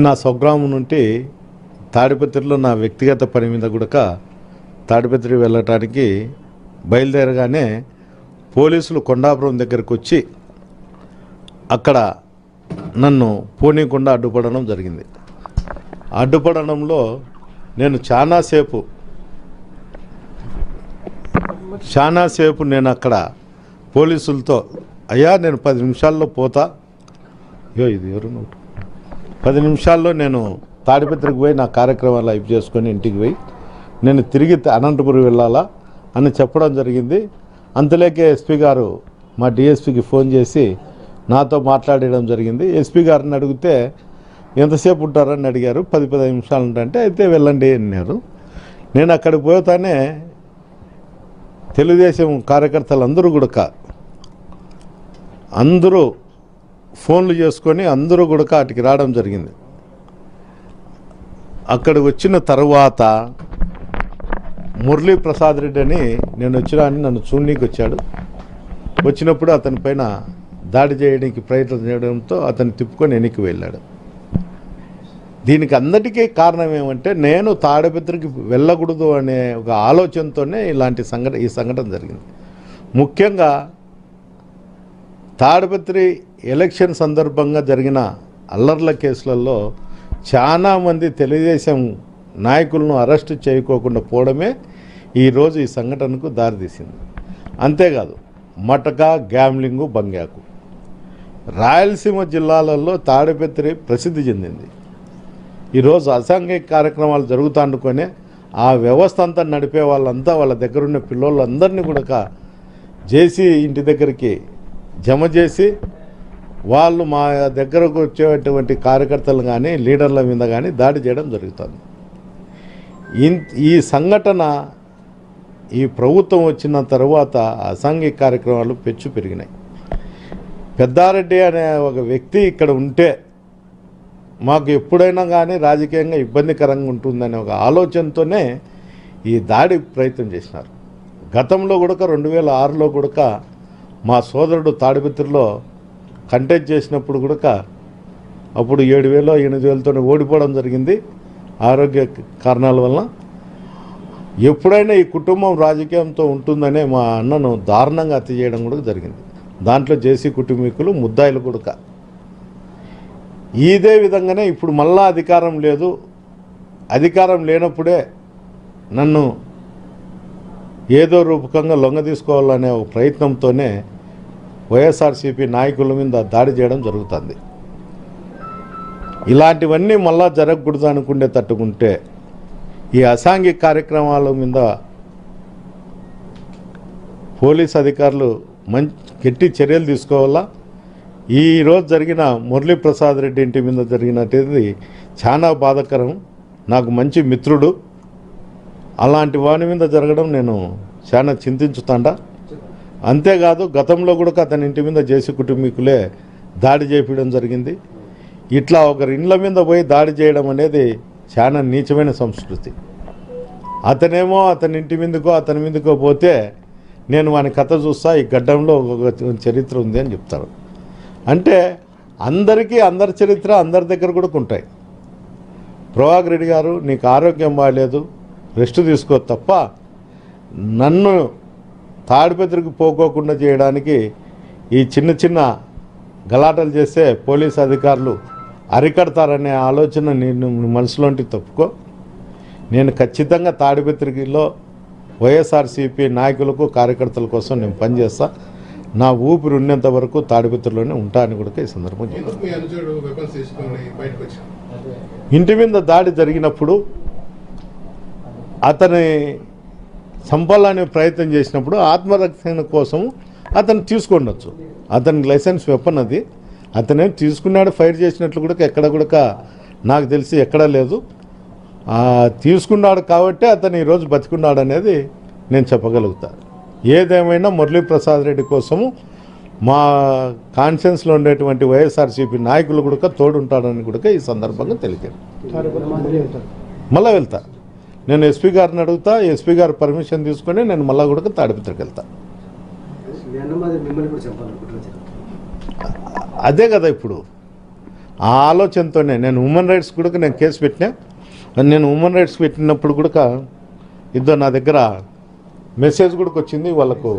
నా స్వగ్రామం నుండి తాడిపత్రిలో నా వ్యక్తిగత పని మీద కూడా తాడిపత్రి వెళ్ళటానికి బయలుదేరగానే పోలీసులు కొండాపురం దగ్గరకు వచ్చి అక్కడ నన్ను పోనీకుండా అడ్డుపడడం జరిగింది. అడ్డుపడడంలో నేను చాలాసేపు నేను అక్కడ పోలీసులతో అయ్యా నేను 10 నిమిషాల్లో పోతా, ఇది ఎవరు 10 నిమిషాల్లో నేను తాడిపత్రికి పోయి నా కార్యక్రమాలు అయిపు చేసుకొని ఇంటికి పోయి నేను తిరిగి అనంతపురం వెళ్ళాలా అని చెప్పడం జరిగింది. అంతలేకే ఎస్పీ గారు మా డిఎస్పీకి ఫోన్ చేసి నాతో మాట్లాడడం జరిగింది. ఎస్పీ గారిని అడిగితే ఎంతసేపు ఉంటారని అడిగారు. 10-15 నిమిషాలు ఉంటాయంటే అయితే వెళ్ళండి అన్నారు. నేను అక్కడికి పోతానే తెలుగుదేశం కార్యకర్తలు అందరూ ఫోన్లు చేసుకొని అందరూ కూడా అటుకి రావడం జరిగింది. అక్కడికి వచ్చిన తర్వాత మురళీ ప్రసాద్ రెడ్డి అని నేను వచ్చినాన్ని నన్ను చూడనీకి వచ్చాడు. వచ్చినప్పుడు అతని పైన దాడి చేయడానికి ప్రయత్నం చేయడంతో అతను తిప్పుకొని వెనక్కి వెళ్ళాడు. దీనికి అందరికీ కారణం ఏమంటే నేను తాడిపత్రికి వెళ్ళకూడదు అనే ఒక ఆలోచనతోనే ఈ సంఘటన జరిగింది. ముఖ్యంగా తాడిపత్రి ఎలక్షన్ సందర్భంగా జరిగిన అల్లర్ల కేసులలో చాలామంది తెలుగుదేశం నాయకులను అరెస్టు చేయకోకుండా పోవడమే ఈరోజు ఈ సంఘటనకు దారితీసింది. అంతేకాదు మటకా, గ్యామ్లింగు, బంగాకు రాయలసీమ జిల్లాలలో తాడిపత్రి ప్రసిద్ధి చెందింది. ఈరోజు అసాంఘిక కార్యక్రమాలు జరుగుతానుకొనే ఆ వ్యవస్థ అంతా నడిపే వాళ్ళంతా వాళ్ళ దగ్గరున్న పిల్లోళ్ళందరినీ కూడా జేసీ ఇంటి దగ్గరికి జమ చేసి వాళ్ళు మా దగ్గరకు వచ్చేటువంటి కార్యకర్తలు కానీ లీడర్ల మీద కానీ దాడి చేయడం జరుగుతుంది. ఈ సంఘటన ఈ ప్రభుత్వం వచ్చిన తర్వాత అసాంఘిక కార్యక్రమాలు పెరిగినాయి. పెద్దారెడ్డి అనే ఒక వ్యక్తి ఇక్కడ ఉంటే మాకు ఎప్పుడైనా కానీ రాజకీయంగా ఇబ్బందికరంగా ఉంటుందనే ఒక ఆలోచనతోనే ఈ దాడి ప్రయత్నం చేసినారు. గతంలో కూడా 2006లో కూడా మా సోదరుడు తాడిపత్రిలో కంటెస్ట్ చేసినప్పుడు కూడా అప్పుడు 7,000-8,000తోనే ఓడిపోవడం జరిగింది ఆరోగ్య కారణాల వల్ల. ఎప్పుడైనా ఈ కుటుంబం రాజకీయంతో ఉంటుందనే మా అన్నను దారుణంగా హత్య చేయడం కూడా జరిగింది. దాంట్లో జేసీ కుటుంబీకులు ముద్దాయిలు కూడా. ఇదే విధంగానే ఇప్పుడు మళ్ళా అధికారం లేదు, అధికారం లేనప్పుడే నన్ను ఏదో రూపకంగా లొంగ తీసుకోవాలనే ఒక ప్రయత్నంతోనే వైఎస్ఆర్సీపీ నాయకుల మీద దాడి చేయడం జరుగుతుంది. ఇలాంటివన్నీ మళ్ళా జరగకూడదు అనుకుంటే తట్టుకుంటే ఈ అసాంఘిక కార్యక్రమాల మీద పోలీస్ అధికారులు గట్టి చర్యలు తీసుకోవాలా. ఈరోజు జరిగిన మురళీ ప్రసాద్ రెడ్డి ఇంటి మీద జరిగినది చాలా బాధాకరం. నాకు మంచి మిత్రుడు, అలాంటి వాని మీద జరగడం నేను చాలా చింతించుతాండా. అంతేకాదు గతంలో కూడా అతని ఇంటి మీద జేసీ కుటుంబీకులే దాడి చేయడం జరిగింది. ఇట్లా ఒకరి ఇండ్ల మీద పోయి దాడి చేయడం అనేది చాలా నీచమైన సంస్కృతి. అతనేమో అతని ఇంటి మీదకో అతని మీదకో పోతే నేను వాని కథ చూస్తా, ఈ గడ్డంలో ఒక చరిత్ర ఉంది అని చెప్తారు. అంటే అందరికీ అందరి చరిత్ర అందరి దగ్గర కూడా ఉంటాయి. ప్రభాకర్ రెడ్డి గారు నీకు ఆరోగ్యం బాగాలేదు, రెస్ట్ తీసుకో తప్ప నన్ను తాడిపత్రికి పోకోకుండా చేయడానికి ఈ చిన్న గలాటలు చేస్తే పోలీస్ అధికారులు అరికడతారనే ఆలోచన నేను మనసులోంటి తప్పుకో. నేను ఖచ్చితంగా తాడిపత్రిలో వైఎస్ఆర్సీపీ నాయకులకు కార్యకర్తల కోసం నేను పనిచేస్తా. నా ఊపిరి ఉన్నంత వరకు తాడిపత్రిలోనే ఉంటా అని కూడా ఈ సందర్భం ఇంటి మీద దాడి జరిగినప్పుడు అతని సంపాలనే ప్రయత్నం చేసినప్పుడు ఆత్మరక్షణ కోసం అతను తీసుకుండొచ్చు. అతనికి లైసెన్స్ వెపన్ అది, అతనే తీసుకున్నాడు. ఫైర్ చేసినట్లు కూడా ఎక్కడ కూడా నాకు తెలిసి ఎక్కడా లేదు. తీసుకున్నాడు కాబట్టి అతను ఈరోజు బతికున్నాడు అనేది నేను చెప్పగలుగుతా. ఏదేమైనా మురళీ ప్రసాద్ రెడ్డి కోసము మా కాన్షియన్స్లో ఉండేటువంటి వైఎస్ఆర్సీపీ నాయకులు కూడా తోడుంటాడని కూడా ఈ సందర్భంగా తెలియదు. మళ్ళీ వెళ్తా, నేను ఎస్పీ గారిని అడుగుతా, ఎస్పీ గారు పర్మిషన్ తీసుకొని నేను మళ్ళీ కూడా తాడిపత్రికి వెళ్తా. అదే కదా ఇప్పుడు ఆ ఆలోచనతోనే నేను హ్యూమన్ రైట్స్ కూడా నేను కేసు పెట్టినా. నేను హ్యూమన్ రైట్స్ పెట్టినప్పుడు కూడా ఇద్దరు నా దగ్గర మెసేజ్ కూడా వచ్చింది వాళ్ళకు